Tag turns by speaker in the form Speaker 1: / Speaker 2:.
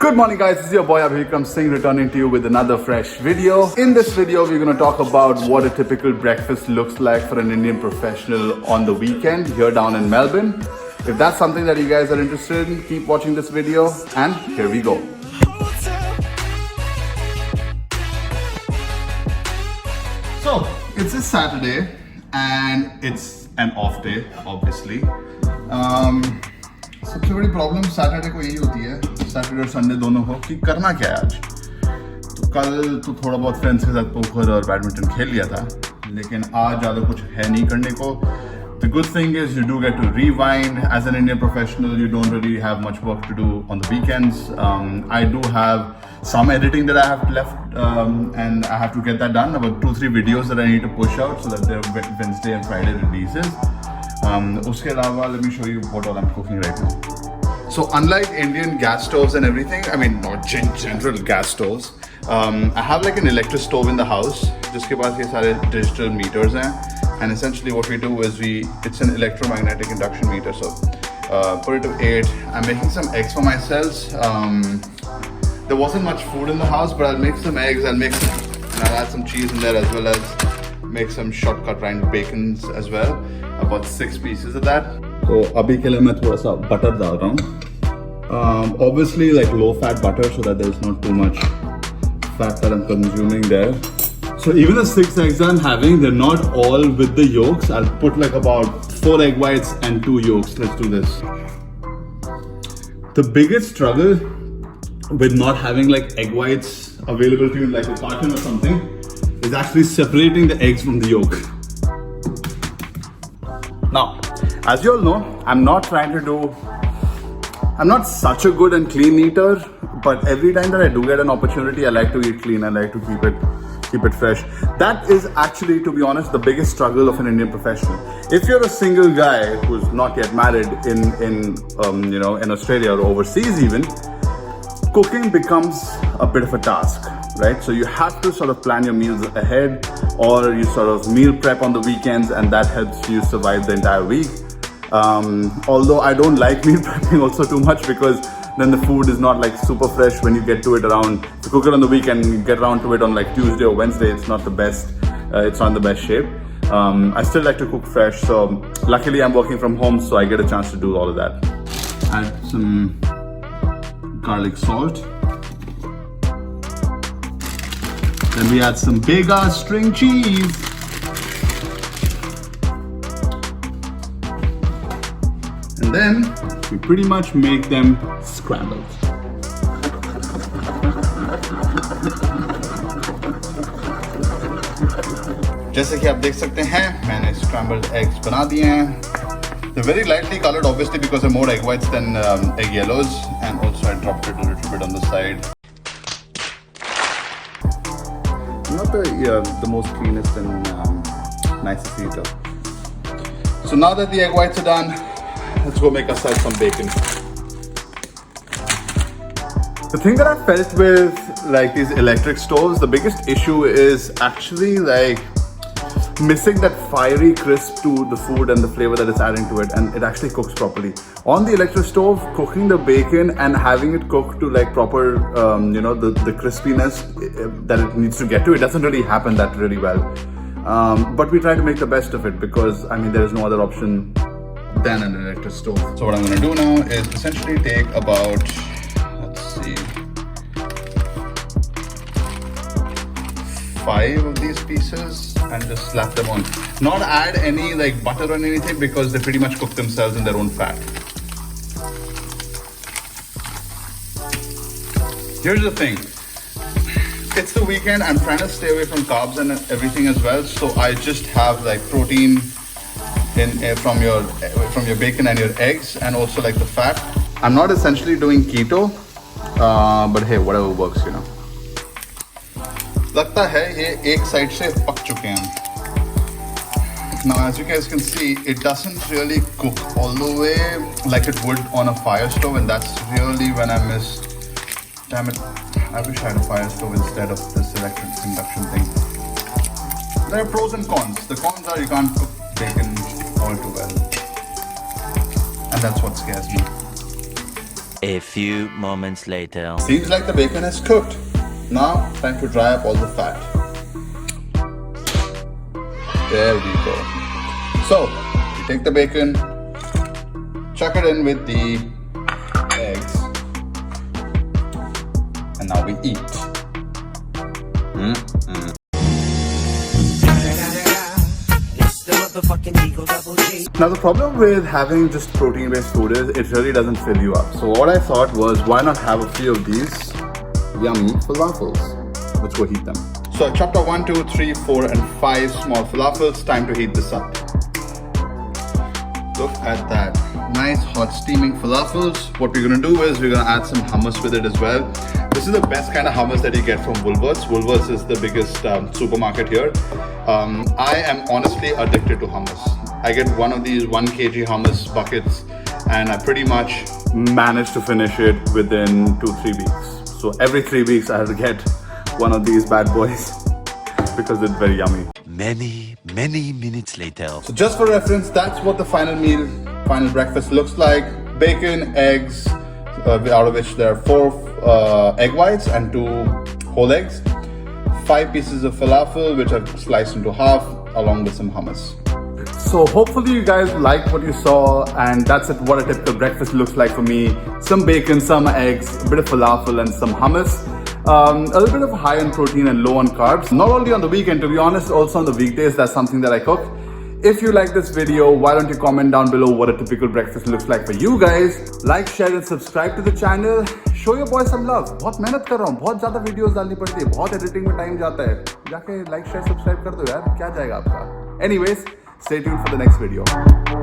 Speaker 1: Good morning guys, this is your boy Abhivikram Singh returning to you with another fresh video. In this video, we're going to talk about what a typical breakfast looks like for an Indian professional on the weekend here down in Melbourne. If that's something that you guys are interested in, keep watching this video and here we go. So, it's a Saturday and it's an off day, obviously. सबसे बड़ी problem Saturday को यही होती है, Saturday और Sunday दोनों हो कि करना क्या है आज। तो कल तो थोड़ा बहुत फ्रेंड्स के साथ पोकर और बैडमिंटन खेल लिया था, लेकिन आज ज़्यादा कुछ है नहीं करने को। The good thing is you do get to rewind. As an Indian professional, you don't really have much work to do on the weekends. I do have some editing that I have left and I have to get that done. About 2-3 videos that I need to push out so that they're Wednesday and Friday releases. Uske alawa, let me show you what all I'm cooking right now. So unlike Indian gas stoves and everything, I mean not general gas stoves, I have like an electric stove in the house jiske paas ye sare digital meters hain, and essentially what we do is it's an electromagnetic induction meter. So put it to 8. I'm making some eggs for myself. There wasn't much food in the house, but I'll make some eggs, and I'll add some cheese in there, as well as make some shortcut rind bacons as well. About 6 pieces of that. So abhi ke liye main thoda sa butter dal raha hu. Obviously like low fat butter so that there's not too much fat that I'm consuming there. So even the 6 eggs I'm having, they're not all with the yolks. I'll put like about 4 egg whites and 2 yolks. Let's do this. The biggest struggle with not having like egg whites available to you in like a carton or something is actually separating the eggs from the yolk. Now, as you all know, I'm not such a good and clean eater, but every time that I do get an opportunity, I like to eat clean. I like to keep it fresh. That is actually, to be honest, the biggest struggle of an Indian professional. If you're a single guy who's not yet married in Australia or overseas even, cooking becomes a bit of a task, right? So you have to sort of plan your meals ahead, or you sort of meal prep on the weekends, and that helps you survive the entire week. Although I don't like meal prepping also too much, because then the food is not like super fresh when you get to it around, if you cook it on the weekend, you get around to it on like Tuesday or Wednesday, it's not the best, it's not in the best shape. I still like to cook fresh, so luckily I'm working from home, so I get a chance to do all of that. Add some garlic salt. Then we add some big ass string cheese. And then we pretty much make them scrambled. जैसे कि आप देख सकते हैं, मैंने scrambled eggs बना दिए हैं. They're very lightly colored, obviously, because they're more egg whites than egg yellows, and also I dropped it a little bit on the side. Not the most cleanest and nicest eater. So now that the egg whites are done, let's go make ourselves some bacon. The thing that I felt with like these electric stoves, the biggest issue is actually like missing that fiery crisp to the food and the flavor that it's adding to it, and it actually cooks properly. On the electric stove, cooking the bacon and having it cooked to like proper, the crispiness that it needs to get to, it doesn't really happen that really well. But we try to make the best of it, because I mean there is no other option than an electric stove. So what I'm going to do now is essentially take about, let's see, 5 of these pieces and just slap them on. Not add any like butter or anything, because they pretty much cook themselves in their own fat. Here's the thing. It's the weekend. I'm trying to stay away from carbs and everything as well. So I just have like protein from your bacon and your eggs, and also like the fat. I'm not essentially doing keto, but hey, whatever works, you know. लगता है ये एक side से पक चुके हैं. Now as you guys can see, it doesn't really cook all the way like it would on a fire stove, and that's really when I miss. Damn it, I wish I had a fire stove instead of this electric induction thing. There are pros and cons. The cons are you can't cook bacon all too well, and that's what scares me.
Speaker 2: A few moments later.
Speaker 1: Seems like the bacon is cooked. Now, time to dry up all the fat. There we go. So, we take the bacon, chuck it in with the eggs, and now we eat. Now the problem with having just protein-based food is it really doesn't fill you up. So what I thought was, why not have a few of these yummy falafels? Let's go heat them. So I chopped up 1, 2, 3, 4, and 5 small falafels. Time to heat this up. Look at that. Nice hot steaming falafels. What we're gonna do is we're gonna add some hummus with it as well. This is the best kind of hummus that you get from Woolworths. Woolworths is the biggest supermarket here. I am honestly addicted to hummus. I get one of these 1 kg hummus buckets and I pretty much manage to finish it within 2-3 weeks. So every 3 weeks I have to get one of these bad boys because it's very yummy.
Speaker 2: Many minutes later.
Speaker 1: So just for reference, that's what the final meal, final breakfast looks like. Bacon, eggs, out of which there are 4 egg whites and 2 whole eggs. 5 pieces of falafel, which are sliced into half, along with some hummus. So hopefully you guys liked what you saw, and that's what a typical breakfast looks like for me. Some bacon, some eggs, a bit of falafel and some hummus. A little bit of high in protein and low on carbs. Not only on the weekend, to be honest, also on the weekdays, that's something that I cook. If you like this video, why don't you comment down below what a typical breakfast looks like for you guys. Like, share and subscribe to the channel. Show your boy some love. बहुत मेहनत कर रहा हूँ, बहुत ज़्यादा videos डालनी पड़ती है, बहुत एडिटिंग में टाइम जाता है. जाके like, share, subscribe कर दो यार, क्या जाएगा आपका. Anyways, stay tuned for the next video.